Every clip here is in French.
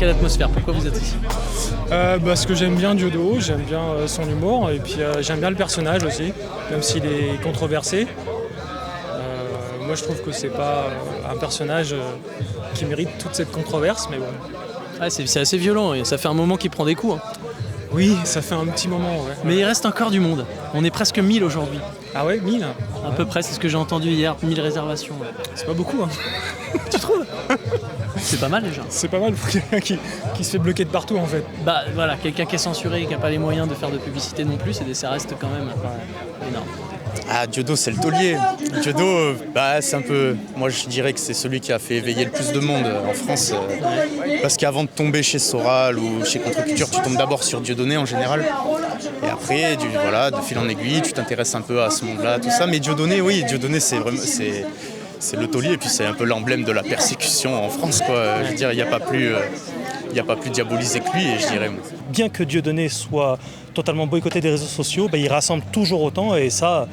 l'atmosphère. Pourquoi vous êtes ici ? Parce que j'aime bien Diodo, j'aime bien son humour et puis j'aime bien le personnage aussi, même s'il est controversé. Moi je trouve que c'est pas un personnage qui mérite toute cette controverse, mais bon. Ah, c'est assez violent et ça fait un moment qu'il prend des coups. Hein. Oui, ça fait un petit moment, ouais. Mais il reste encore du monde. On est presque 1000 aujourd'hui. Ah ouais, 1000 À peu près, c'est ce que j'ai entendu hier, 1000 réservations. Ouais. C'est pas beaucoup, hein. Tu trouves ? C'est pas mal déjà. C'est pas mal pour quelqu'un qui se fait bloquer de partout en fait. Bah voilà, quelqu'un qui est censuré et qui n'a pas les moyens de faire de publicité non plus, ça reste quand même énorme. Ah, Diodo, c'est le taulier. Diodo, c'est un peu... Moi, je dirais que c'est celui qui a fait éveiller le plus de monde en France. Parce qu'avant de tomber chez Soral ou chez Contre-Culture, tu tombes d'abord sur Dieudonné en général. Et après, de fil en aiguille, tu t'intéresses un peu à ce monde-là, tout ça. Mais Dieudonné, c'est vraiment... C'est le taulier et puis c'est un peu l'emblème de la persécution en France, quoi. Je veux dire, il n'y a pas plus diabolisé que lui, et je dirais... Bien que Dieudonné soit totalement boycotté des réseaux sociaux, il rassemble toujours autant et ça,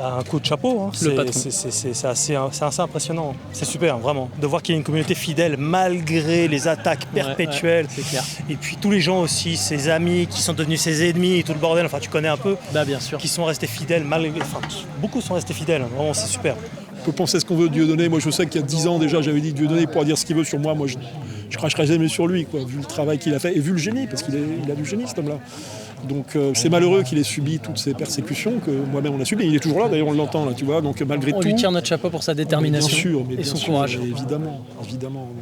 un coup de chapeau. Hein. C'est assez impressionnant. C'est super, vraiment, de voir qu'il y a une communauté fidèle malgré les attaques perpétuelles. Ouais, c'est clair. Et puis tous les gens aussi, ses amis qui sont devenus ses ennemis et tout le bordel, enfin tu connais un peu, bien sûr. Qui sont restés fidèles, beaucoup sont restés fidèles, vraiment c'est super. On peut penser ce qu'on veut de Dieudonné. Moi, je sais qu'il y a 10 ans déjà, j'avais dit Dieudonné pourra dire ce qu'il veut sur moi. Moi, je cracherai jamais sur lui, quoi, vu le travail qu'il a fait et vu le génie, parce qu'il a du génie, cet homme-là. Donc, c'est malheureux qu'il ait subi toutes ces persécutions que moi-même on a subi. Il est toujours là, d'ailleurs, on l'entend, là, tu vois. Donc, malgré tout. On lui tire notre chapeau pour sa détermination et son courage. Évidemment.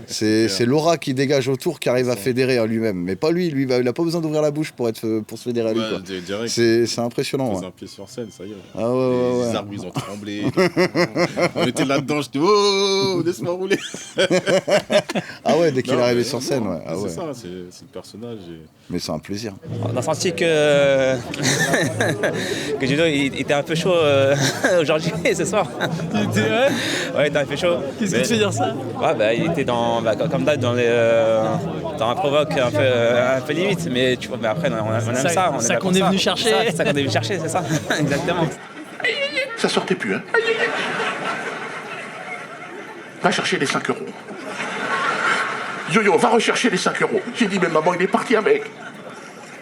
C'est l'aura qui dégage autour qui arrive à fédérer à lui-même. Mais pas lui. Lui, il n'a pas besoin d'ouvrir la bouche pour se fédérer à lui. Quoi. C'est impressionnant. Pose un pied sur scène, ça y est. Ah ouais. Les arbres, ils ont tremblé. On était là-dedans, j'étais oh, laisse-moi rouler. Ah ouais, dès qu'il est arrivé sur scène, ouais. C'est ça, c'est le personnage. Mais c'est un plaisir. On a senti que Diodo il était un peu chaud aujourd'hui, ce soir. Il était Ouais, il était un peu chaud. Qu'est-ce qui te fait dire ça ? Ouais, il était comme d'hab dans un provoque un peu limite, mais tu vois, après on aime ça. C'est ça qu'on est venu chercher. C'est ça qu'on est venu chercher, c'est ça. Exactement. Ça sortait plus, hein. Va chercher les 5 euros. Yo-yo, va rechercher les 5 euros. J'ai dit, mais maman, il est parti avec.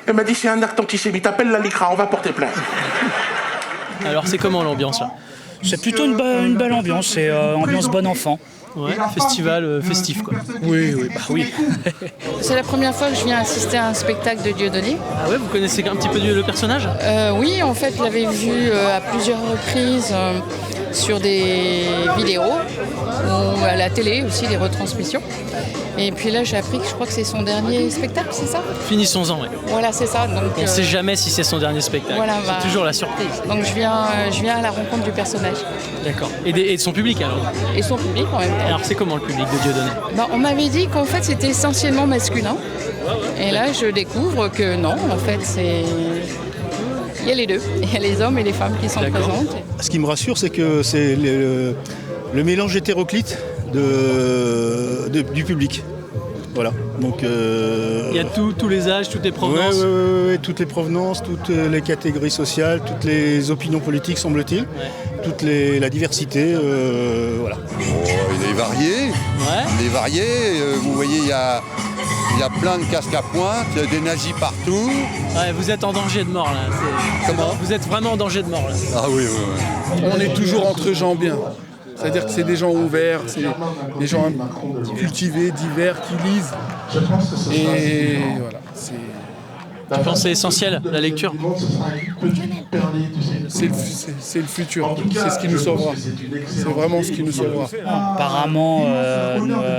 Elle m'a dit, c'est un acte antisémite, appelle la LICRA, on va porter plainte. Alors, c'est comment l'ambiance là ? C'est plutôt une belle ambiance, c'est ambiance bon enfant. Ouais, festival festif quoi. Oui. C'est la première fois que je viens assister à un spectacle de Dieudonné. Ah ouais, vous connaissez un petit peu le personnage ? Oui, en fait, je l'avais vu à plusieurs reprises sur des vidéos ou à la télé aussi, des retransmissions. Et puis là, j'ai appris que je crois que c'est son dernier spectacle, c'est ça ? Finissons-en, ouais. Voilà, c'est ça. Donc, on ne sait jamais si c'est son dernier spectacle. Voilà, c'est toujours la surprise. Donc je viens à la rencontre du personnage. D'accord. Et de son public alors ? Et son public en même temps. Alors c'est comment le public de Dieudonné ? On m'avait dit qu'en fait c'était essentiellement masculin. Et là je découvre que non, en fait il y a les deux. Il y a les hommes et les femmes qui sont présentes. Ce qui me rassure, c'est que c'est le mélange hétéroclite du public. Voilà. Donc, il y a tous les âges, toutes les provenances. Oui, toutes les provenances, toutes les catégories sociales, toutes les opinions politiques, semble-t-il, toute la diversité. Voilà. Il est varié. Ouais. Il est varié. Vous voyez, il y a plein de casques à pointe, il y a des nazis partout. Ouais, vous êtes en danger de mort là. Comment ? Vous êtes vraiment en danger de mort là. Ah oui. On est toujours entre gens bien. C'est-à-dire que c'est des gens ouverts, c'est des gens cultivés, divers, qui lisent. Et voilà. Tu penses que c'est essentiel, la lecture ? C'est le futur, c'est ce qui nous sauvera. C'est vraiment ce qui nous sauvera. Apparemment,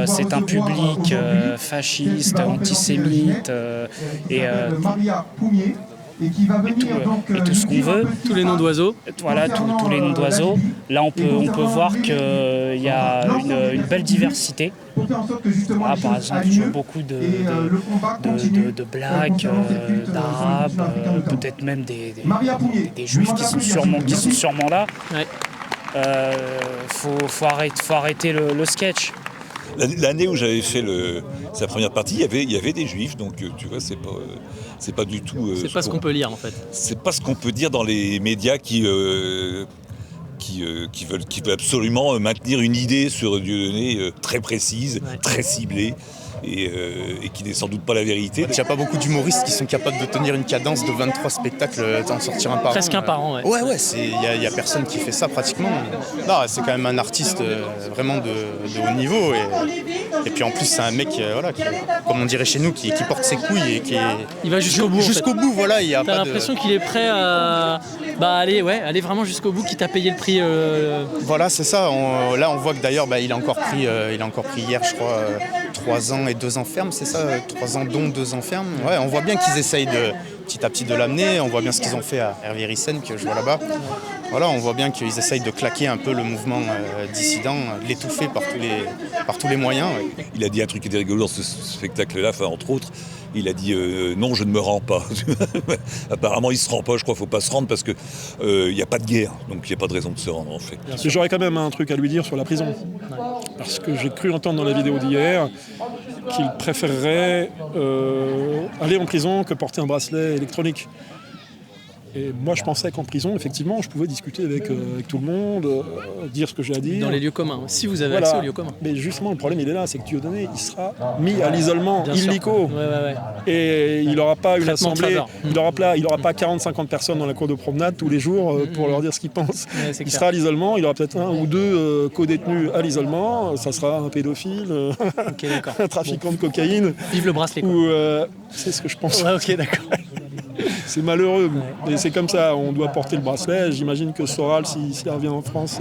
c'est un public fasciste, antisémite et tout ce qu'on veut. Tous les noms d'oiseaux. Voilà, tous les noms d'oiseaux. Là, on peut voir qu'il y a une belle diversité. Voilà, par exemple, il y a beaucoup de blacks, d'arabes, peut-être même des juifs qui sont sûrement là. Ouais. Faut arrêter le sketch. L'année où j'avais fait sa première partie, il y avait des juifs, donc tu vois, c'est pas du tout. C'est pas ce qu'on peut lire en fait. C'est pas ce qu'on peut dire dans les médias qui veulent absolument maintenir une idée sur Dieudonné très précise, très ciblée. et qui n'est sans doute pas la vérité. Il n'y a pas beaucoup d'humoristes qui sont capables de tenir une cadence de 23 spectacles, d'en sortir un par an. Presque un par an, ouais. Ouais, il n'y a personne qui fait ça pratiquement. Non, c'est quand même un artiste vraiment de haut niveau. Et puis en plus, c'est un mec, voilà, qui, comme on dirait chez nous, qui porte ses couilles et qui est... Il va jusqu'au bout. Jusqu'au bout, voilà. T'as l'impression qu'il est prêt à aller vraiment jusqu'au bout, quitte à payer le prix. Voilà, c'est ça. Là, on voit que d'ailleurs, il a encore pris hier, je crois, 3 ans et 2 ans ferme, c'est ça, 3 ans dont 2 ans ferme. Ouais, on voit bien qu'ils essayent petit à petit de l'amener. On voit bien ce qu'ils ont fait à Hervé Ryssen, que je vois là-bas. Voilà, on voit bien qu'ils essayent de claquer un peu le mouvement dissident, de l'étouffer par tous les moyens. Ouais. Il a dit un truc qui était rigolo dans ce spectacle-là, entre autres. Il a dit non, je ne me rends pas. Apparemment, il ne se rend pas, je crois qu'il ne faut pas se rendre parce qu'il n'y a pas de guerre, donc il n'y a pas de raison de se rendre en fait. J'aurais quand même un truc à lui dire sur la prison. Parce que j'ai cru entendre dans la vidéo d'hier qu'il préférerait aller en prison que porter un bracelet électronique. Et moi, je pensais qu'en prison, effectivement, je pouvais discuter avec tout le monde, dire ce que j'ai à dire. Dans les lieux communs, si vous avez accès aux lieux communs. Mais justement, le problème, il est là, c'est que Dieudonné, il sera mis à l'isolement illico. Ouais. Et il n'aura pas une assemblée, il n'aura pas 40-50 personnes dans la cour de promenade tous les jours pour leur dire ce qu'ils pensent. Ouais, il sera à l'isolement, il aura peut-être 1 ou 2 co-détenus à l'isolement, ça sera un pédophile, un trafiquant de cocaïne. Vive le bracelet. C'est ce que je pense. Ouais, ok, d'accord. C'est malheureux, mais c'est comme ça, on doit porter le bracelet. J'imagine que Soral, s'il revient en France,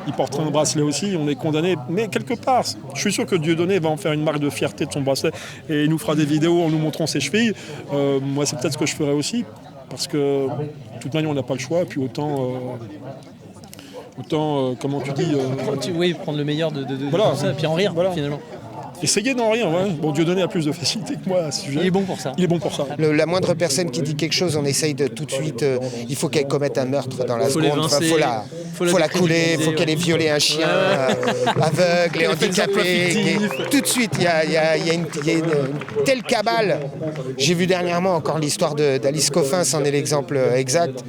il portera un bracelet aussi, on est condamné. Mais quelque part, je suis sûr que Dieudonné va en faire une marque de fierté de son bracelet et il nous fera des vidéos en nous montrant ses chevilles. Moi, c'est peut-être ce que je ferai aussi, parce que de toute manière, on n'a pas le choix, puis autant comment tu dis Oui, prendre le meilleur de voilà, tout ça, puis en rire, finalement. Essayez d'en rire, ouais. Bon, Dieudonné a plus de facilité que moi à ce sujet. Il est bon pour ça. La moindre personne qui dit quelque chose, on essaye de tout de suite. Il faut qu'elle commette un meurtre dans la seconde. Faut la couler, il faut qu'elle ait violé un chien aveugle et handicapé. Tout de suite, il y a une telle cabale. J'ai vu dernièrement encore l'histoire d'Alice Coffin, c'en est l'exemple exact.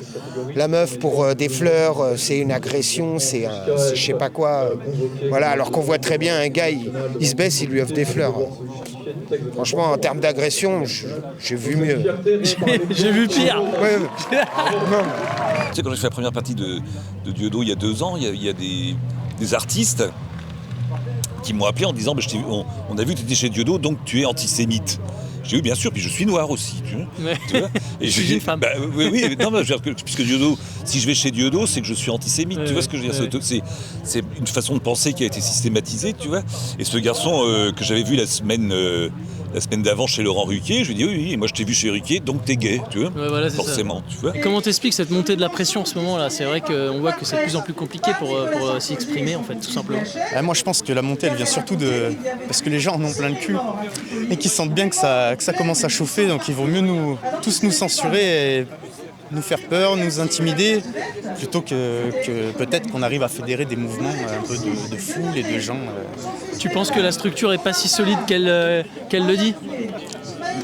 La meuf pour des fleurs, c'est une agression, c'est je sais pas quoi. Voilà, alors qu'on voit très bien un gars, il se baisse, il lui offre des fleurs. Franchement, en termes d'agression, j'ai vu mieux. J'ai vu pire. Ouais. Tu sais, quand j'ai fait la première partie de Dieudonné il y a 2 ans, il y a des artistes qui m'ont appelé en disant on a vu que tu étais chez Dieudonné, donc tu es antisémite. J'ai eu bien sûr, puis je suis noir aussi, tu vois. Et je suis une femme. Oui, non, puisque Dieudonné, si je vais chez Dieudonné, c'est que je suis antisémite, tu vois ce que je veux dire. C'est une façon de penser qui a été systématisée, tu vois. Et ce garçon que j'avais vu la semaine d'avant chez Laurent Ruquier, je lui ai dit oui, moi je t'ai vu chez Ruquier, donc t'es gay, tu vois. Voilà, forcément, tu vois. Et comment t'expliques cette montée de la pression en ce moment-là? C'est vrai qu'on voit que c'est de plus en plus compliqué pour s'y exprimer, en fait, tout simplement. Moi, je pense que la montée, elle vient surtout parce que les gens en ont plein le cul et qu'ils sentent bien que ça commence à chauffer, donc il vaut mieux tous nous censurer et nous faire peur, nous intimider, plutôt que peut-être qu'on arrive à fédérer des mouvements un peu de foule et de gens. Tu penses que la structure est pas si solide qu'elle le dit?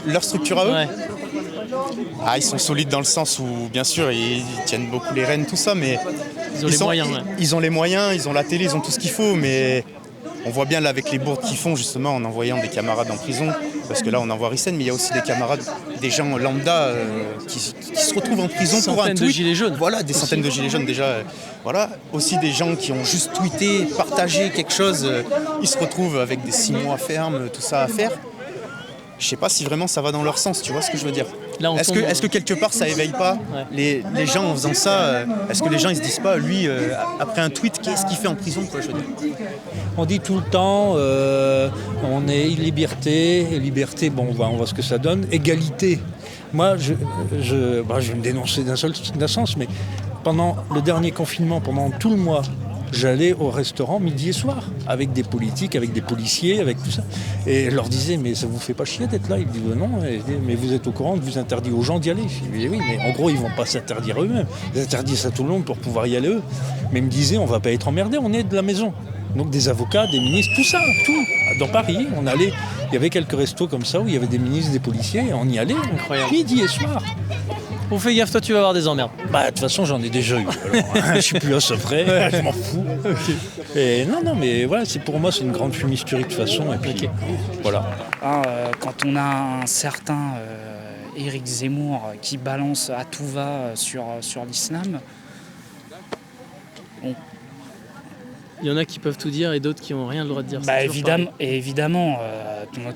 Leur structure à eux? Ouais. Ils sont solides dans le sens où, bien sûr, ils tiennent beaucoup les rênes, tout ça, mais ils ont les moyens. Ils ont les moyens, ils ont la télé, ils ont tout ce qu'il faut, mais on voit bien là avec les bourdes qu'ils font, justement, en envoyant des camarades en prison, parce que là on envoie Ryssen, mais il y a aussi des camarades, des gens lambda qui se retrouvent en prison pour un tweet. Centaines de gilets jaunes. Voilà, des centaines de gilets jaunes déjà. Voilà, aussi des gens qui ont juste tweeté, partagé quelque chose, ils se retrouvent avec des 6 mois ferme, tout ça à faire. Je sais pas si vraiment ça va dans leur sens, tu vois ce que je veux dire. Est-ce que quelque part ça éveille pas les gens en faisant ça? Est-ce que les gens ils se disent pas, lui, après un tweet, qu'est-ce qu'il fait en prison, quoi, je veux dire? On dit tout le temps, on est liberté, bon, on voit ce que ça donne, égalité. Moi, je vais me dénoncer d'un sens, mais pendant le dernier confinement, pendant tout le mois, j'allais au restaurant midi et soir, avec des politiques, avec des policiers, avec tout ça. Et je leur disais, mais ça vous fait pas chier d'être là? Ils me disent, non, mais vous êtes au courant que vous interdisez aux gens d'y aller. Je dis, oui, mais en gros, ils vont pas s'interdire eux-mêmes. Ils interdisent à tout le monde pour pouvoir y aller eux. Mais ils me disaient, on va pas être emmerdés, on est de la maison. Donc des avocats, des ministres, tout ça, tout. Dans Paris, on allait, il y avait quelques restos comme ça où il y avait des ministres, des policiers, et on y allait, midi et soir. On fait gaffe, toi tu vas avoir des emmerdes. Bah, de toute façon, j'en ai déjà eu. Alors, je suis plus à ce près, je m'en fous. Et non, mais voilà, pour moi, c'est une grande fumisterie de toute façon. Et puis, voilà. Quand on a un certain Éric Zemmour qui balance à tout va sur l'islam, il y en a qui peuvent tout dire et d'autres qui n'ont rien le droit de dire. Bah évidemment,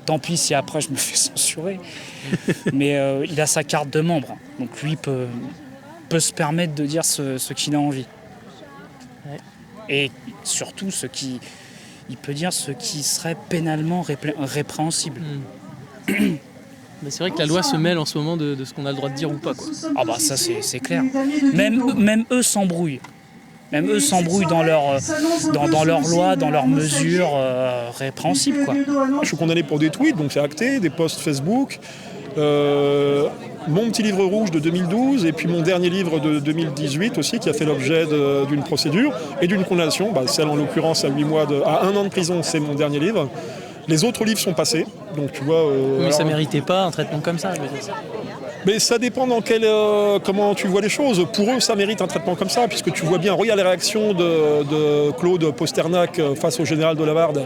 tant pis si après je me fais censurer. Mais il a sa carte de membre, donc lui peut se permettre de dire ce qu'il a envie. Ouais. Et surtout il peut dire ce qui serait pénalement répréhensible. Mais c'est vrai que la loi se mêle en ce moment de ce qu'on a le droit de dire ou pas, quoi. Ah bah ça c'est clair. Même eux s'embrouillent. Même eux s'embrouillent dans leurs lois, dans leurs mesures répréhensibles, quoi. Je suis condamné pour des tweets, donc c'est acté, des posts Facebook, mon petit livre rouge de 2012 et puis mon dernier livre de 2018 aussi qui a fait l'objet d'une procédure et d'une condamnation, celle en l'occurrence à 1 an de prison, c'est mon dernier livre. Les autres livres sont passés, donc tu vois... Mais ça méritait pas un traitement comme ça, je veux dire. Mais ça dépend comment tu vois les choses. Pour eux, ça mérite un traitement comme ça, puisque tu vois bien, regarde les réactions de Claude Posternac face au général de Lavarde.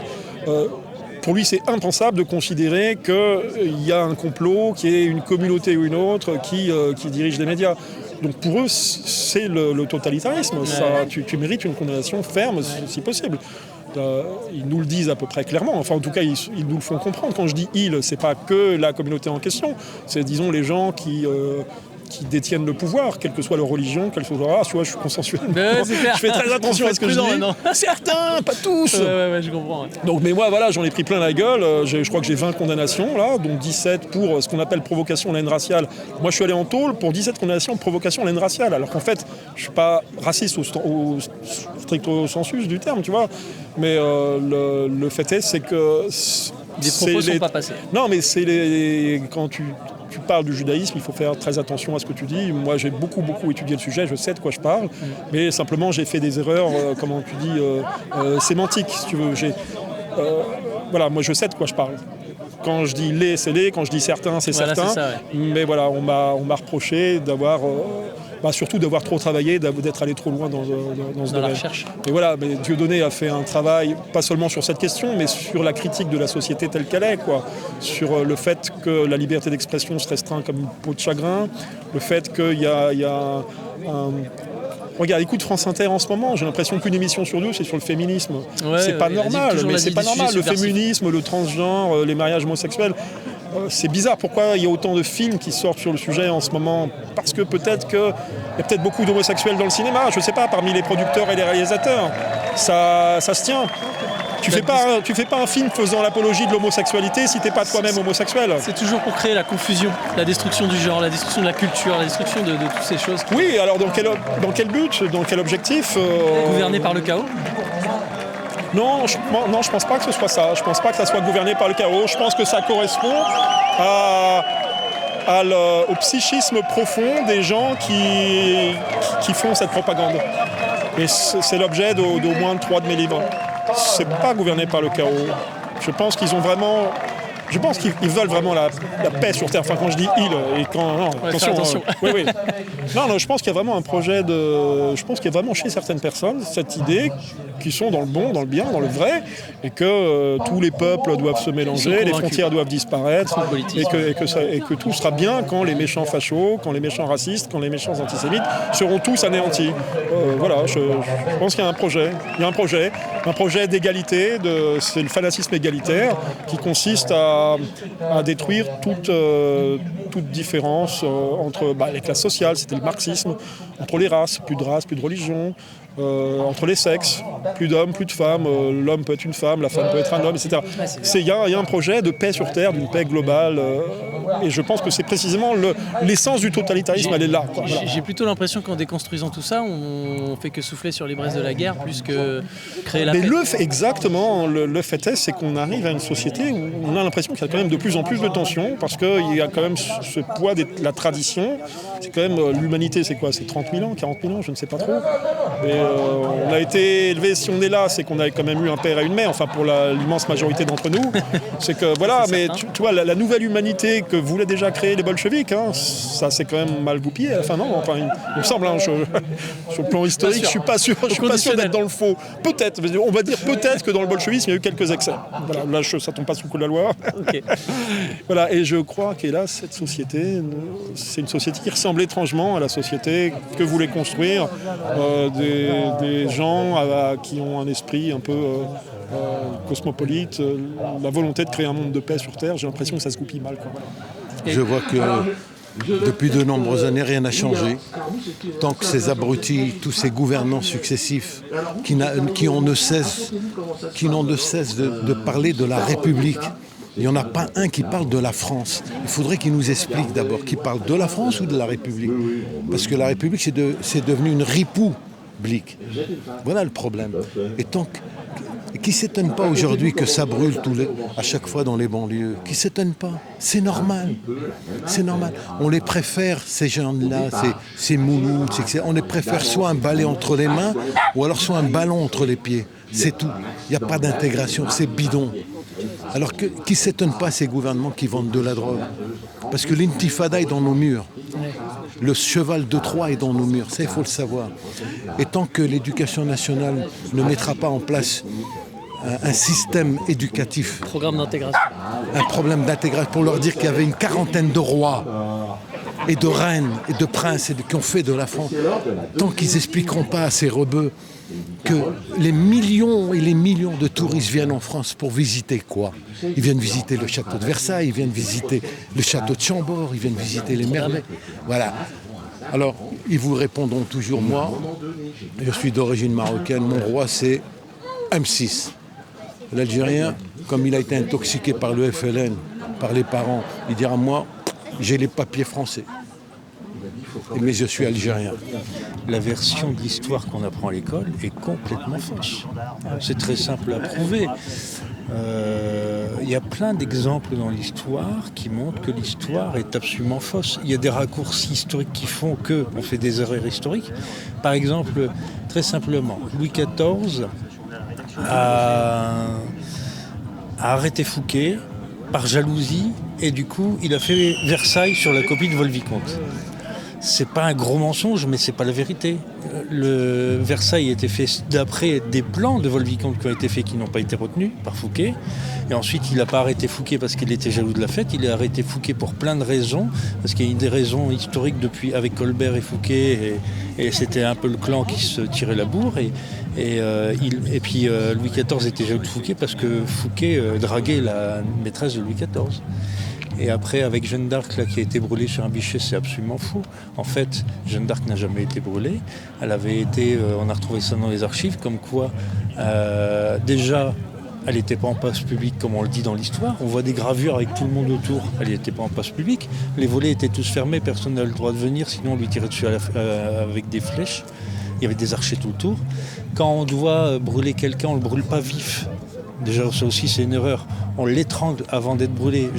Pour lui, c'est impensable de considérer qu'il y a un complot, qu'il y ait une communauté ou une autre qui dirige les médias. Donc pour eux, c'est le totalitarisme. Ça, tu mérites une condamnation ferme, si possible. Ils nous le disent à peu près clairement, enfin en tout cas ils nous le font comprendre. Quand je dis ils, c'est pas que la communauté en question, c'est disons les gens qui détiennent le pouvoir, quelle que soit leur religion, quelle que soit leur race. Tu vois, je suis consensuel. Je fais très attention à ce que je dis. Certains, pas tous. Ouais, je comprends. Ouais. Donc, mais moi, voilà, j'en ai pris plein la gueule. Je crois que j'ai 20 condamnations, là, dont 17 pour ce qu'on appelle provocation à la haine raciale. Moi, je suis allé en tôle pour 17 condamnations de provocation à la haine raciale, alors qu'en fait, je suis pas raciste au stricto sensus du terme, tu vois. Mais le fait est, c'est que... Des propos sont pas passés. Non, mais quand tu parles du judaïsme, il faut faire très attention à ce que tu dis. Moi, j'ai beaucoup étudié le sujet, je sais de quoi je parle, mais simplement, j'ai fait des erreurs, comment tu dis, sémantiques, si tu veux. Voilà, moi, je sais de quoi je parle. Quand je dis les, c'est les, quand je dis certains, c'est certains. Ça, ouais. Mais voilà, on m'a reproché d'avoir... surtout d'avoir trop travaillé, d'être allé trop loin dans ce domaine. La recherche. Et voilà, mais Dieudonné a fait un travail, pas seulement sur cette question, mais sur la critique de la société telle qu'elle est, quoi. Sur le fait que la liberté d'expression se restreint comme une peau de chagrin, le fait qu'il y a un... Regarde, écoute France Inter en ce moment, j'ai l'impression qu'une émission sur deux, c'est sur le féminisme. Ouais, c'est pas normal, mais c'est pas normal. Le féminisme, le transgenre, les mariages homosexuels... C'est bizarre, pourquoi il y a autant de films qui sortent sur le sujet en ce moment? Parce que peut-être qu'il y a peut-être beaucoup d'homosexuels dans le cinéma, je sais pas, parmi les producteurs et les réalisateurs. Ça se tient. Tu fais pas un film faisant l'apologie de l'homosexualité si t'es pas toi-même homosexuel. C'est toujours pour créer la confusion, la destruction du genre, la destruction de la culture, la destruction de toutes ces choses. Oui, alors dans quel but, dans quel objectif Gouverné par le chaos? Non, je pense pas que ce soit ça. Je pense pas que ça soit gouverné par le chaos. Je pense que ça correspond au psychisme profond des gens qui font cette propagande. Et c'est l'objet d'au moins 3 de mes livres. C'est pas gouverné par le chaos. Je pense qu'ils veulent vraiment la paix sur Terre. Enfin, quand je dis ils, et quand... Non, attention. Oui. Non, je pense qu'il y a vraiment un projet de... Je pense qu'il y a vraiment chez certaines personnes cette idée qui sont dans le bon, dans le bien, dans le vrai, et que tous les peuples doivent se mélanger, les frontières doivent disparaître, et que tout sera bien quand les méchants fachos, quand les méchants racistes, quand les méchants antisémites seront tous anéantis. Voilà, je pense qu'il y a un projet. Il y a un projet d'égalité, c'est le fanatisme égalitaire, qui consiste à détruire toute différence entre les classes sociales, c'était le marxisme, entre les races, plus de religion, entre les sexes, plus d'hommes, plus de femmes, l'homme peut être une femme, la femme peut être un homme, etc. Il y a un projet de paix sur Terre, d'une paix globale, et je pense que c'est précisément l'essence du totalitarisme, elle est là. Quoi. Voilà. J'ai plutôt l'impression qu'en déconstruisant tout ça, on fait que souffler sur les braises de la guerre plus que créer la paix. Exactement, le fait est, c'est qu'on arrive à une société où on a l'impression qu'il y a quand même de plus en plus de tensions, parce qu'il y a quand même ce poids de la tradition. C'est quand même, l'humanité, c'est quoi? C'est 30 000 ans, 40 000 ans, je ne sais pas trop. Mais on a été élevé, si on est là, c'est qu'on a quand même eu un père et une mère, enfin pour l'immense majorité d'entre nous. C'est que voilà, mais tu vois, la nouvelle humanité que voulaient déjà créer les bolcheviks, hein, ça c'est quand même mal goupillé à la fin, non? Enfin, il me semble, hein, sur le plan historique, je suis pas sûr d'être dans le faux. Peut-être, on va dire peut-être que dans le bolchevisme, il y a eu quelques excès. Voilà, là, ça tombe pas sous le coup de la loi. Okay. Voilà, et je crois qu'hélas, cette société, c'est une société qui ressemble étrangement à la société que voulaient construire des gens qui ont un esprit un peu cosmopolite, la volonté de créer un monde de paix sur Terre. J'ai l'impression que ça se goupille mal, quoi. Je vois que depuis de nombreuses années, rien n'a changé. Tant que ces abrutis, tous ces gouvernants successifs qui n'ont de cesse de parler de la République. Il n'y en a pas un qui parle de la France. Il faudrait qu'ils nous expliquent d'abord qu'ils parlent de la France ou de la République. Parce que la République, c'est devenu une ripoублque. Voilà le problème. Et tant que... Qui ne s'étonne pas aujourd'hui que ça brûle à chaque fois dans les banlieues? Qui ne s'étonne pas? C'est normal. C'est normal. On les préfère, ces gens-là, ces moulous. On les préfère soit un balai entre les mains ou alors soit un ballon entre les pieds. C'est tout. Il n'y a pas d'intégration. C'est bidon. Alors qui ne s'étonne pas ces gouvernements qui vendent de la drogue? Parce que l'intifada est dans nos murs. Le cheval de Troie est dans nos murs. Ça, il faut le savoir. Et tant que l'éducation nationale ne mettra pas en place un système éducatif. Programme d'intégration. Un problème d'intégration pour leur dire qu'il y avait une quarantaine de rois et de reines et de princes qui ont fait de la France. Tant qu'ils n'expliqueront pas à ces rebeux que les millions et les millions de touristes viennent en France pour visiter quoi? Ils viennent visiter le château de Versailles, ils viennent visiter le château de Chambord, ils viennent visiter les merveilles. Voilà. Alors, ils vous répondront toujours, moi, je suis d'origine marocaine, mon roi c'est M6. L'Algérien, comme il a été intoxiqué par le FLN, par les parents, il dira, moi, j'ai les papiers français. Mais je suis algérien. La version de l'histoire qu'on apprend à l'école est complètement fausse. C'est très simple à prouver. Il y a plein d'exemples dans l'histoire qui montrent que l'histoire est absolument fausse. Il y a des raccourcis historiques qui font qu'on fait des erreurs historiques. Par exemple, très simplement, Louis XIV a arrêté Fouquet par jalousie et du coup il a fait Versailles sur la copie de Vol-Vicomte. C'est pas un gros mensonge, mais c'est pas la vérité. Le Versailles a été fait d'après des plans de Vol-Vicomte qui ont été faits, qui n'ont pas été retenus par Fouquet. Et ensuite, il n'a pas arrêté Fouquet parce qu'il était jaloux de la fête. Il a arrêté Fouquet pour plein de raisons, parce qu'il y a eu des raisons historiques depuis avec Colbert et Fouquet, et c'était un peu le clan qui se tirait la bourre. Et puis Louis XIV était jaloux de Fouquet parce que Fouquet draguait la maîtresse de Louis XIV. Et après, avec Jeanne d'Arc là, qui a été brûlée sur un bûcher, c'est absolument faux. En fait, Jeanne d'Arc n'a jamais été brûlée. Elle avait été, on a retrouvé ça dans les archives, comme quoi, déjà, elle n'était pas en place publique comme on le dit dans l'histoire. On voit des gravures avec tout le monde autour. Elle n'était pas en place publique. Les volets étaient tous fermés, personne n'avait le droit de venir, sinon on lui tirait dessus avec des flèches. Il y avait des archers tout autour. Quand on doit brûler quelqu'un, on ne le brûle pas vif. Déjà, ça aussi, c'est une erreur. On l'étrangle avant d'être brûlé.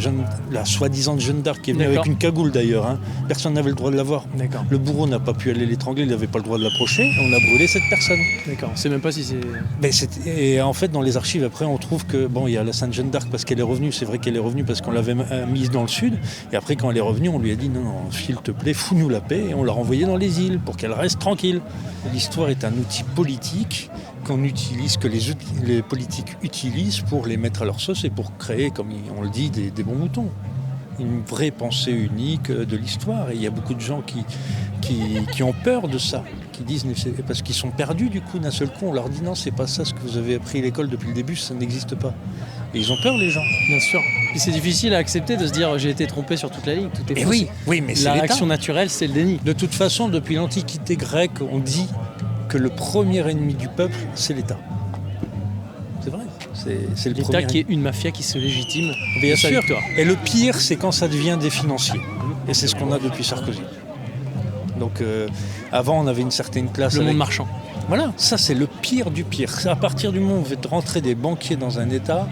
La soi-disant Jeanne d'Arc qui est venue avec une cagoule d'ailleurs. Hein. Personne n'avait le droit de la voir. Le bourreau n'a pas pu aller l'étrangler, il n'avait pas le droit de l'approcher. On a brûlé cette personne. D'accord. On ne sait même pas si c'est... Et en fait, dans les archives, après, on trouve que il y a la Sainte Jeanne d'Arc parce qu'elle est revenue. C'est vrai qu'elle est revenue parce qu'on l'avait mise dans le sud. Et après, quand elle est revenue, on lui a dit non, s'il te plaît, fous-nous la paix. Et on l'a renvoyée dans les îles pour qu'elle reste tranquille. L'histoire est un outil politique qu'on utilise, que les politiques utilisent pour les mettre à leur sauce et pour créer, comme on le dit, des bons moutons. Une vraie pensée unique de l'histoire. Et il y a beaucoup de gens qui ont peur de ça, qui disent, parce qu'ils sont perdus du coup, d'un seul coup, on leur dit non, c'est pas ça ce que vous avez appris à l'école depuis le début, ça n'existe pas. Et ils ont peur, les gens. Bien sûr. Puis c'est difficile à accepter de se dire j'ai été trompé sur toute la ligne, tout est faux. Oui, mais la réaction naturelle, c'est le déni. De toute façon, depuis l'Antiquité grecque, on dit que le premier ennemi du peuple, c'est l'État. C'est vrai. C'est l'État qui est une mafia qui se légitime. Bien sûr. Et le pire, c'est quand ça devient des financiers. Et c'est ce qu'on a depuis Sarkozy. Donc avant, on avait une certaine classe. Le monde marchand. Voilà, ça c'est le pire du pire. À partir du moment où vous faites rentrer des banquiers dans un État,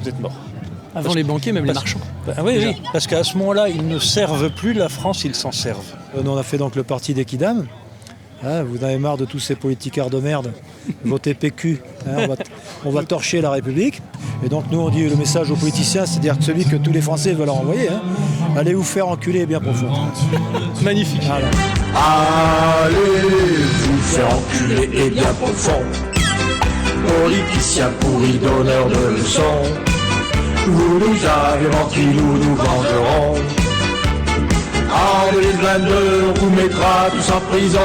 vous êtes mort. Avant les banquiers, même les marchands. Oui, parce qu'à ce moment-là, ils ne servent plus la France, ils s'en servent. On a fait donc le parti d'Equidam. Hein, vous en avez marre de tous ces politicards de merde. Votez PQ. Hein, on va torcher la République. Et donc nous on dit le message aux politiciens, c'est-à-dire que celui que tous les Français veulent leur envoyer. Hein, allez vous faire enculer bien profond. Magnifique. Voilà. Allez vous faire enculer et bien profond. Politiciens pourris donneurs de leçons. Vous nous avez menti, nous vengerons. En 2022, on vous mettra tous en prison.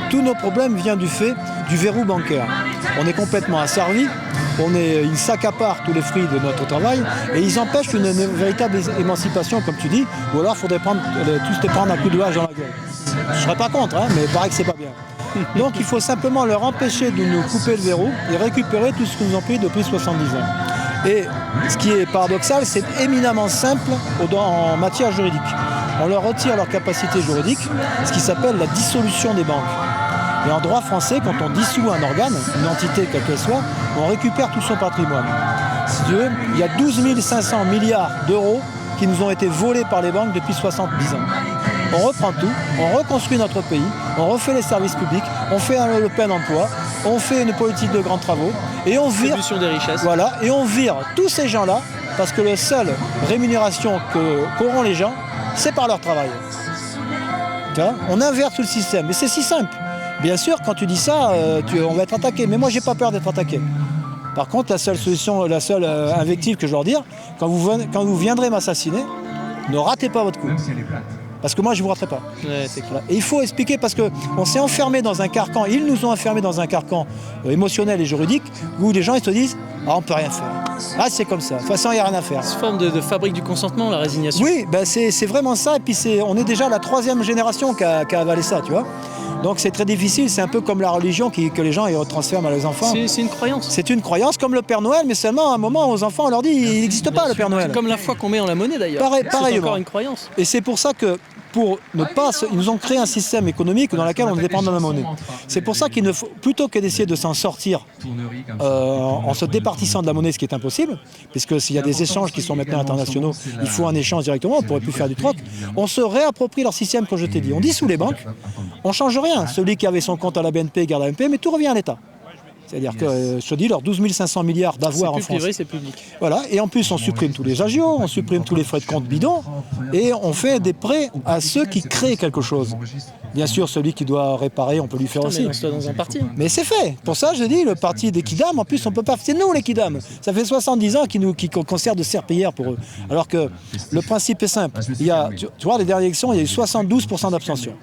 Tous nos problèmes viennent du fait du verrou bancaire. On est complètement asservis, ils s'accaparent tous les fruits de notre travail et ils empêchent une véritable émancipation, comme tu dis, ou alors il faudrait tous les prendre un coup de hache dans la gueule. Je ne serais pas contre, hein, mais il paraît que c'est pas bien. Donc il faut simplement leur empêcher de nous couper le verrou et récupérer tout ce que nous ont pris depuis 70 ans. Et ce qui est paradoxal, c'est éminemment simple en matière juridique. On leur retire leur capacité juridique, ce qui s'appelle la dissolution des banques. Et en droit français, quand on dissout un organe, une entité quelle qu'elle soit, on récupère tout son patrimoine. Si tu veux, il y a 12 500 milliards d'euros qui nous ont été volés par les banques depuis 70 ans. On reprend tout, on reconstruit notre pays, on refait les services publics, on fait le plein emploi, on fait une politique de grands travaux et on vire des richesses. Voilà, et on vire tous ces gens-là parce que la seule rémunération qu'auront les gens, c'est par leur travail. Tu vois, on inverse tout le système, mais c'est si simple. Bien sûr, quand tu dis ça, on va être attaqué, mais moi j'ai pas peur d'être attaqué. Par contre, la seule solution, la seule invective que je leur dire, quand vous viendrez m'assassiner, ne ratez pas votre coup. Parce que moi, je ne vous raterai pas. Ouais, c'est clair. Et il faut expliquer parce qu'on s'est enfermé dans un carcan, ils nous ont enfermés dans un carcan émotionnel et juridique, où les gens ils se disent « Ah, on ne peut rien faire. Ah, c'est comme ça. De toute façon, il n'y a rien à faire. » C'est une forme de fabrique du consentement, la résignation. Oui, ben c'est vraiment ça. Et puis on est déjà la 3e génération qui a avalé ça, tu vois. Donc c'est très difficile, c'est un peu comme la religion que les gens ils retransforment à leurs enfants. C'est une croyance. C'est une croyance comme le Père Noël, mais seulement à un moment aux enfants on leur dit il n'existe pas le Père Noël. Comme la foi qu'on met en la monnaie d'ailleurs. C'est encore une croyance. Et c'est pour ça que ils nous ont créé un système économique dans lequel on dépend de la monnaie. C'est pour ça qu'il faut, plutôt que d'essayer de s'en sortir en se départissant de la monnaie, ce qui est impossible, puisque s'il y a des échanges qui sont maintenant internationaux, il faut un échange directement, on ne pourrait plus faire du troc, on se réapproprie leur système, comme je t'ai dit. On dissout les banques, on ne change rien. Celui qui avait son compte à la BNP garde la BNP, mais tout revient à l'État. C'est-à-dire que, je te dis, leurs 12 500 milliards d'avoirs en France. C'est public. Voilà, et en plus, on supprime tous les agios, on supprime tous les frais de compte bidons, et on fait des prêts à ceux qui créent quelque chose. Bien sûr, celui qui doit réparer, on peut lui faire aussi. Mais dans un parti. Mais c'est fait. Pour ça, je dis, le parti des Kidam, en plus, on peut pas. C'est nous les Kidam. Ça fait 70 ans qu'on sert de serpillière pour eux. Alors que le principe est simple. Il y a, tu vois, les dernières élections, il y a eu 72% d'abstention.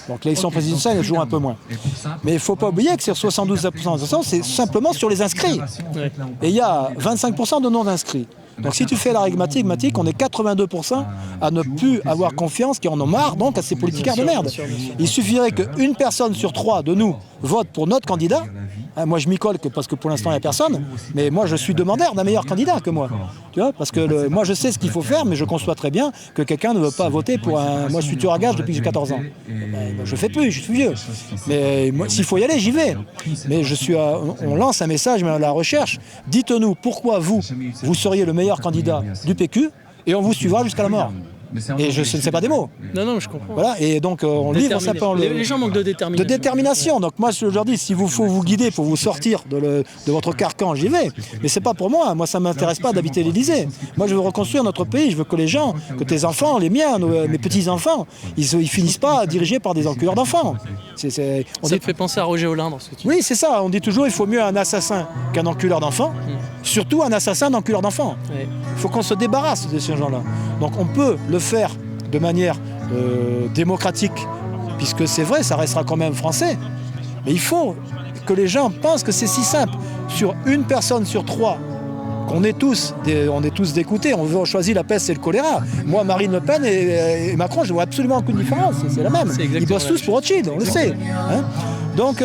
Donc l'élection présidentielle, elle joue un peu moins. Mais il ne faut pas oublier que sur 72% d'abstention, c'est simplement sur les inscrits. Et il y a 25% de non-inscrits. Donc si tu fais l'arithmétique, on est 82% à ne plus avoir confiance, qui en ont marre donc à ces politiciens de merde. Il suffirait qu'une personne sur 3 de nous vote pour notre candidat. Moi je m'y colle parce que pour l'instant il n'y a personne, mais moi je suis demandeur d'un meilleur candidat que moi. Tu vois, parce que moi je sais ce qu'il faut faire, mais je conçois très bien que quelqu'un ne veut pas voter pour un... Moi je suis tueur à gage depuis que j'ai 14 ans. Je ne fais plus, je suis vieux. Mais s'il faut y aller, j'y vais. Mais on lance un message à la recherche. Dites-nous pourquoi vous seriez le meilleur candidat du PQ et on vous suivra jusqu'à la mort. Et je ne sais pas des mots. Non, je comprends. Voilà, et donc on livre simplement les gens manquent de détermination. De détermination. Donc moi je leur dis, s'il vous faut vous guider pour vous sortir de votre carcan, j'y vais. Mais c'est pas pour moi. Moi ça ne m'intéresse pas d'habiter l'Élysée. Moi je veux reconstruire notre pays. Je veux que les gens, que tes enfants, les miens, mes petits-enfants, ils finissent pas dirigés par des enculeurs d'enfants. Ça te fait penser à Roger Hollande. Oui, c'est ça. On dit toujours il faut mieux un assassin qu'un enculeur d'enfants. Surtout un assassin d'enculeur d'enfants. Il faut qu'on se débarrasse de ces gens-là. Donc on peut le faire de manière démocratique, puisque c'est vrai, ça restera quand même français. Mais il faut que les gens pensent que c'est si simple. Sur une personne sur 3, qu'on est tous d'écouter, on choisit la peste et le choléra. Moi, Marine Le Pen et Macron, je ne vois absolument aucune différence. C'est la même. Ils bossent tous pour Rothschild, on le sait. Hein. Donc,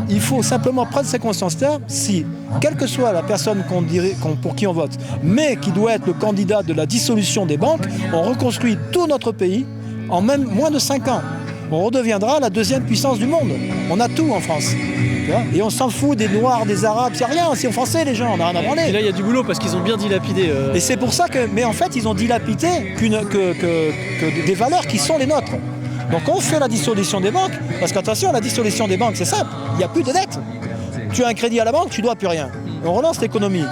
il faut simplement prendre ces consciences-là, si, quelle que soit la personne pour qui on vote, mais qui doit être le candidat de la dissolution des banques, on reconstruit tout notre pays en même moins de 5 ans. On redeviendra la 2e puissance du monde. On a tout en France. Et on s'en fout des Noirs, des Arabes, c'est rien, c'est français les gens, on n'a rien à branler. Et là il y a du boulot parce qu'ils ont bien dilapidé. Et c'est pour ça mais en fait ils ont dilapidé que des valeurs qui sont les nôtres. Donc on fait la dissolution des banques, parce qu'attention, la dissolution des banques, c'est simple, il n'y a plus de dette. Tu as un crédit à la banque, tu ne dois plus rien. On relance l'économie.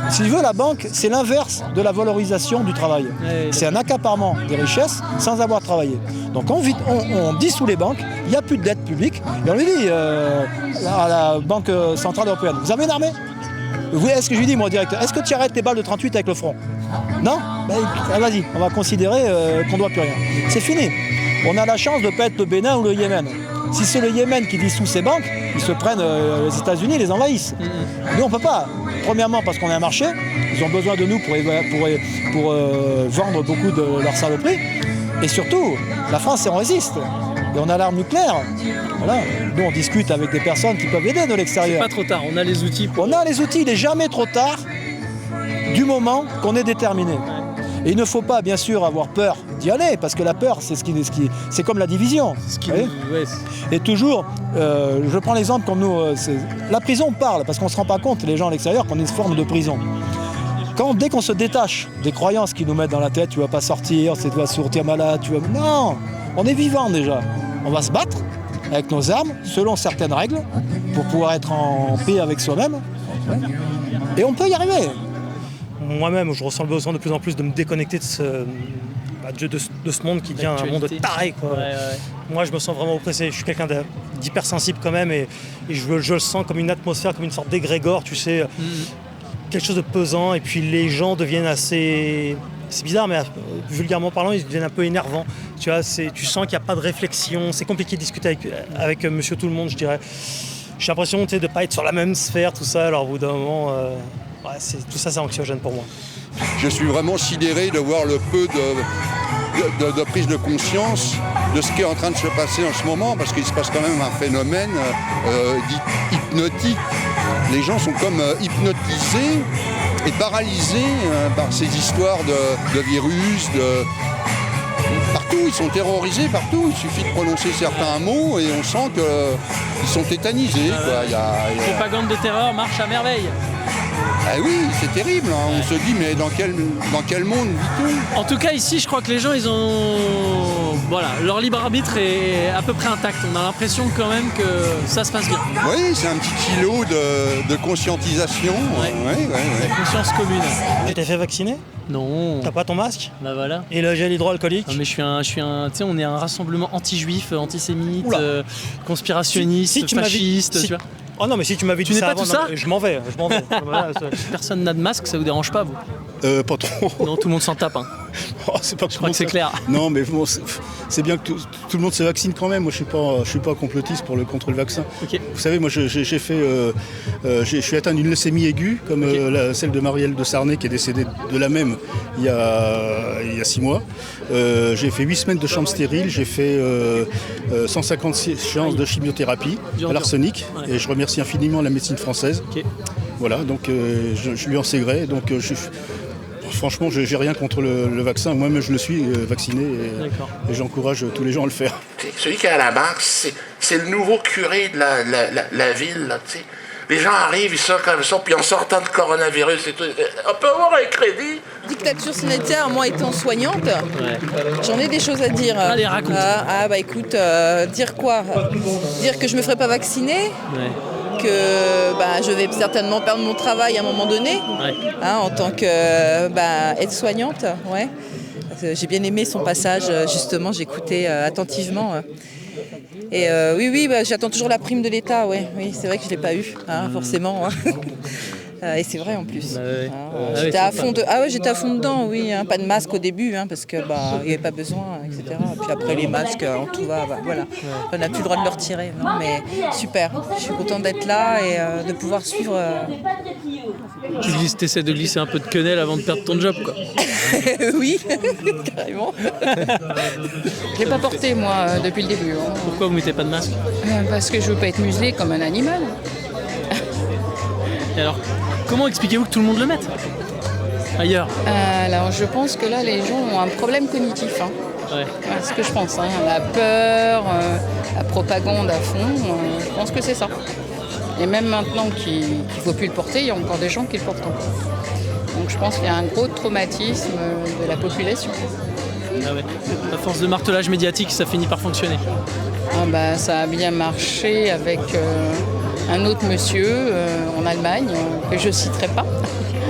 Si tu veux, la banque, c'est l'inverse de la valorisation du travail. C'est un accaparement des richesses sans avoir travaillé. Donc on dissout les banques, il n'y a plus de dette publique, et on lui dit à la Banque Centrale Européenne, vous avez une armée ? Oui, est-ce que je lui dis, moi, directeur, est-ce que tu arrêtes tes balles de 38 avec le front ? Non ? Vas-y, on va considérer qu'on ne doit plus rien. C'est fini. On a la chance de ne pas être le Bénin ou le Yémen. Si c'est le Yémen qui dissout ses banques, ils se prennent les États-Unis, les envahissent. Nous, on ne peut pas. Premièrement, parce qu'on est un marché, ils ont besoin de nous pour vendre beaucoup de leurs saloperies. Et surtout, la France, on résiste. Et on a l'arme nucléaire. Voilà. Nous, on discute avec des personnes qui peuvent aider de l'extérieur. C'est pas trop tard, on a les outils. On a les outils, il n'est jamais trop tard du moment qu'on est déterminé. Et il ne faut pas, bien sûr, avoir peur d'y aller, parce que la peur, c'est comme la division. Et toujours, je prends l'exemple comme nous, la prison parle, parce qu'on ne se rend pas compte, les gens à l'extérieur, qu'on est une forme de prison. Dès qu'on se détache des croyances qui nous mettent dans la tête, tu ne vas pas sortir, tu vas sortir malade, non, on est vivant déjà. On va se battre avec nos armes, selon certaines règles, pour pouvoir être en paix avec soi-même. Et on peut y arriver. Moi-même, je ressens le besoin de plus en plus de me déconnecter de ce monde qui devient un monde taré. Quoi. Ouais. Moi, je me sens vraiment oppressé. Je suis quelqu'un d'hypersensible quand même et je le sens comme une atmosphère, comme une sorte d'égrégore, tu sais, quelque chose de pesant. Et puis les gens deviennent assez... C'est bizarre, mais vulgairement parlant, ils deviennent un peu énervants. Tu vois, tu sens qu'il n'y a pas de réflexion. C'est compliqué de discuter avec monsieur tout le monde, je dirais. J'ai l'impression de ne pas être sur la même sphère, tout ça. Alors au bout d'un moment... tout ça, c'est anxiogène pour moi. Je suis vraiment sidéré de voir le peu de prise de conscience de ce qui est en train de se passer en ce moment, parce qu'il se passe quand même un phénomène dit hypnotique. Les gens sont comme hypnotisés et paralysés par ces histoires de virus, partout, ils sont terrorisés partout. Il suffit de prononcer certains mots et on sent qu'ils sont tétanisés. Quoi. La propagande de terreur marche à merveille. Ah oui, c'est terrible, hein. On se dit mais dans quel monde vit-on ? En tout cas ici je crois que les gens ils ont... Voilà, leur libre arbitre est à peu près intact. On a l'impression quand même que ça se passe bien. Oui, c'est un petit kilo de conscientisation. La conscience commune. Tu t'es fait vacciner ? Non. T'as pas ton masque ? Bah voilà. Et le gel hydroalcoolique ? Non mais tu sais, on est un rassemblement anti-juif, antisémite, conspirationniste, fasciste, tu vois. Oh non, mais si tu m'avais dit ça avant, tout ça je m'en vais. Voilà, personne n'a de masque, ça vous dérange pas, vous ? Pas trop. Non, tout le monde s'en tape. Hein. Oh, je crois que c'est clair. Non, mais bon, c'est bien que tout le monde se vaccine quand même. Moi, je suis pas complotiste contre le vaccin. Okay. Vous savez, moi, je suis atteint d'une leucémie aiguë, comme celle de Marielle de Sarney, qui est décédée de la même il y a 6 mois. J'ai fait 8 semaines de chambre stérile. J'ai fait 150 séances de chimiothérapie à l'arsenic. Ouais. Et je remercie infiniment la médecine française. Okay. Voilà, donc je lui en sais gré. Donc franchement, j'ai rien contre le vaccin. Moi-même, je le suis vacciné et j'encourage tous les gens à le faire. Celui qui est à la banque, c'est le nouveau curé de la ville. Là, tu sais. Les gens arrivent, ils sortent comme ça, puis en sortant de coronavirus et tout, on peut avoir un crédit. Dictature sanitaire, moi étant soignante, j'en ai des choses à dire. Allez, raconte. Écoute, dire quoi ? Dire que je me ferai pas vacciner ? Que je vais certainement perdre mon travail à un moment donné, en tant que aide-soigngnante. Ouais. J'ai bien aimé son passage, justement, j'écoutais attentivement. Et oui, j'attends toujours la prime de l'État, oui, c'est vrai que je ne l'ai pas eu, forcément. Et c'est vrai en plus. J'étais à fond dedans, oui. Pas de masque au début, parce que il n'y avait pas besoin, etc. Puis après les masques, en tout va, voilà. On n'a plus le droit de le retirer. Non, mais super. Je suis contente d'être là et de pouvoir suivre. Tu essaies de glisser un peu de quenelle avant de perdre ton job, quoi. Oui, carrément. Je l'ai pas porté moi depuis le début. Pourquoi vous mettez pas de masque ? Parce que je veux pas être muselée comme un animal. Et alors, comment expliquez-vous que tout le monde le mette ailleurs ? Alors je pense que là les gens ont un problème cognitif. Ouais. C'est ce que je pense. La peur, la propagande à fond, je pense que c'est ça. Et même maintenant qu'il ne faut plus le porter, il y a encore des gens qui le portent encore. Donc je pense qu'il y a un gros traumatisme de la population. Ah ouais. À force de martelage médiatique, ça finit par fonctionner. Ah bah, ça a bien marché avec un autre monsieur en Allemagne, que je ne citerai pas.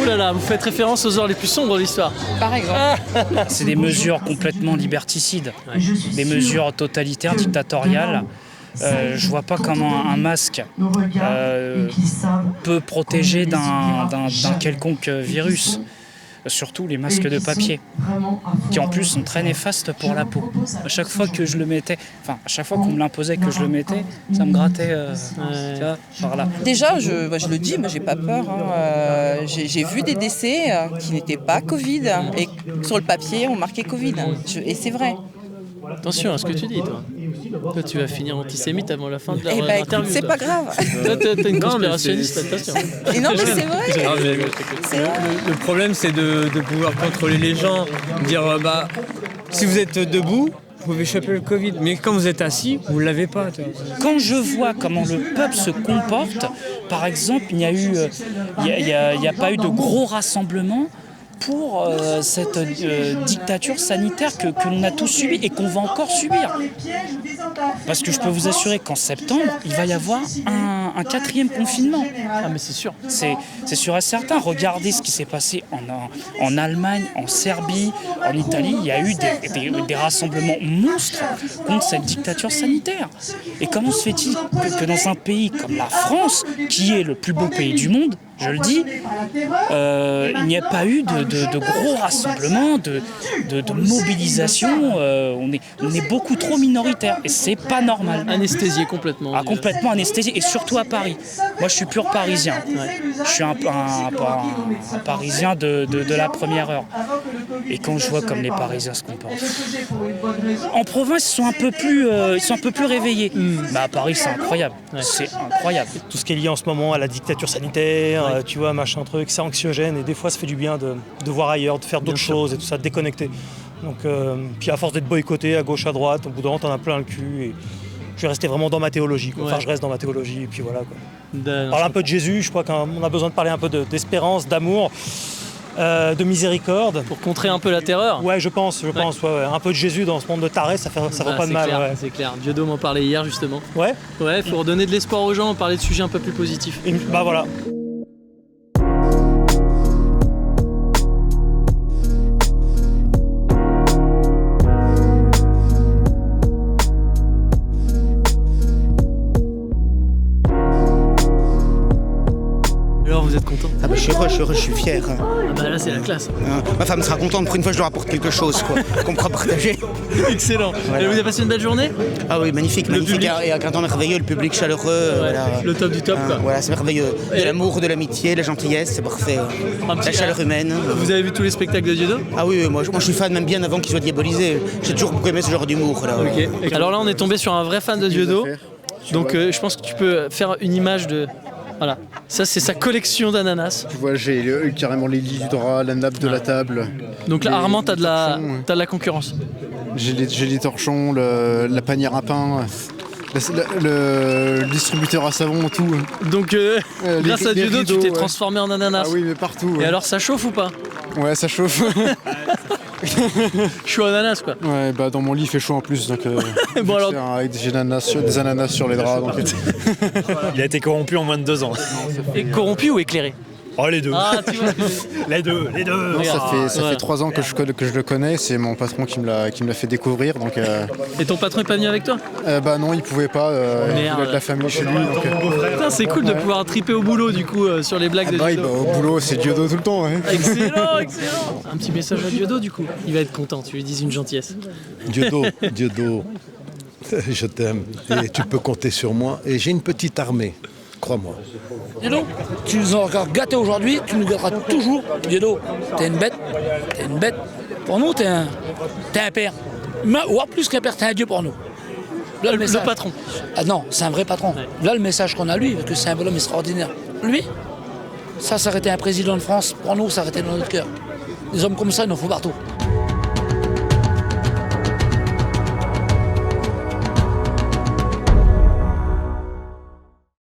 Ouh là là, vous faites référence aux heures les plus sombres de l'histoire. Par exemple. C'est des mesures complètement liberticides, des mesures totalitaires, dictatoriales. Je vois pas comment un masque peut protéger d'un quelconque virus. Surtout les masques de papier, qui en plus sont très néfastes pour la peau. À chaque fois que je le mettais, à chaque fois qu'on me l'imposait que je le mettais, ça me grattait tu vois, par là. Déjà, je le dis, moi j'ai pas peur. J'ai vu des décès qui n'étaient pas Covid et sur le papier on marquait Covid. Et c'est vrai. Attention à ce que tu dis, toi. Toi, tu vas finir antisémite avant la fin de Eh ben, écoute, c'est pas grave. Toi, t'es une conspirationniste, attention. Et non, mais c'est vrai. Le problème, c'est de pouvoir contrôler les gens, dire si vous êtes debout, vous pouvez choper le Covid, mais quand vous êtes assis, vous ne l'avez pas. Quand je vois comment le peuple se comporte, par exemple, il n'y a pas eu de gros rassemblements pour cette dictature sanitaire que l'on a tous subi et qu'on va encore subir. Parce que je peux vous assurer qu'en septembre, il va y avoir un 4e confinement. Ah mais c'est sûr. C'est sûr et certain. Regardez ce qui s'est passé en Allemagne, en Serbie, en Italie. Il y a eu des rassemblements monstres contre cette dictature sanitaire. Et comment se fait-il que dans un pays comme la France, qui est le plus beau pays du monde, je le dis, il n'y a pas eu de gros rassemblements, de mobilisation. On est beaucoup trop minoritaire et c'est pas normal. Anesthésié complètement. Ah, complètement anesthésié, et surtout à Paris. Moi, je suis pur parisien. Ouais. Je suis un parisien de la première heure. Et quand je vois comme les Parisiens se comportent, en province, ils sont un peu plus réveillés. Mais à Paris, c'est incroyable. Ouais. C'est incroyable. Tout ce qui est lié en ce moment à la dictature sanitaire, tu vois, machin truc, c'est anxiogène et des fois ça fait du bien de voir ailleurs, de faire d'autres choses et tout ça, de déconnecter. Donc, puis à force d'être boycotté à gauche, à droite, au bout d'un moment t'en as plein le cul et je vais rester vraiment dans ma théologie. Quoi. Ouais. Enfin, je reste dans ma théologie et puis voilà. On parle un peu de Jésus, je crois qu'on a besoin de parler un peu d'espérance, d'amour. De miséricorde. Pour contrer un peu la terreur. Ouais, je pense. Ouais. Un peu de Jésus dans ce monde de tarés, ça fait pas de mal. Clair, ouais. C'est clair. Diodo m'en parlait hier justement. Ouais. Ouais, faut redonner de l'espoir aux gens, parler de sujets un peu plus positifs. Bah voilà. Vous êtes content? Ah bah je suis heureux, je suis fier. Ah bah là c'est la classe. Ma femme sera contente, pour une fois je leur apporte quelque chose qu'on pourra partager. Excellent. Voilà. Vous avez passé une belle journée? Ah oui, magnifique et avec un temps merveilleux, le public chaleureux. Ouais, voilà. Le top du top quoi. Voilà, c'est merveilleux. De l'amour, de l'amitié, de la gentillesse, c'est parfait. La chaleur humaine. Vous avez vu tous les spectacles de Diodo? Ah oui, moi je suis fan même bien avant qu'il soit diabolisé. J'ai toujours beaucoup aimé ce genre d'humour. Okay. Alors là on est tombé sur un vrai fan de Diodo. Donc je pense que tu peux faire une image de... Voilà, ça c'est sa collection d'ananas. Tu vois, j'ai carrément les lits du drap, la nappe de la table. Donc là, Armand, t'as de la concurrence. J'ai les torchons, la panière à pain, le distributeur à savon, tout. Donc grâce à Diodo, tu t'es transformé en ananas. Ah oui, mais partout. Et alors ça chauffe ou pas? Ouais, ça chauffe. Chaud ananas quoi. Ouais, bah dans mon lit il fait chaud en plus, donc bon, alors... avec des ananas sur les draps. Donc... Il a été corrompu en moins de 2 ans. Et corrompu ou éclairé? Oh les deux. Ah, tu vois. les deux. Non, ça fait 3 ans que je le connais, c'est mon patron qui me l'a fait découvrir. Donc, Et ton patron est pas venu avec toi? Bah non, il pouvait pas, il a de la famille chez lui. Putain, c'est cool de pouvoir triper au boulot du coup sur les blagues de Diodo. Au boulot c'est Diodo tout le temps. Ouais. Excellent. Un petit message à Diodo du coup, il va être content, tu lui dis une gentillesse. Diodo, je t'aime et tu peux compter sur moi et j'ai une petite armée. Crois-moi. Diodo, tu nous as encore gâtés aujourd'hui, tu nous gâteras toujours. Diodo, t'es une bête. Pour nous, t'es un père. Ou plus qu'un père, t'es un dieu pour nous. Là, le patron. Ah non, c'est un vrai patron. Ouais. Là, le message qu'on a lui, parce que c'est un bonhomme extraordinaire. Lui, ça aurait été un président de France. Pour nous, ça aurait été dans notre cœur. Des hommes comme ça, il en faut partout.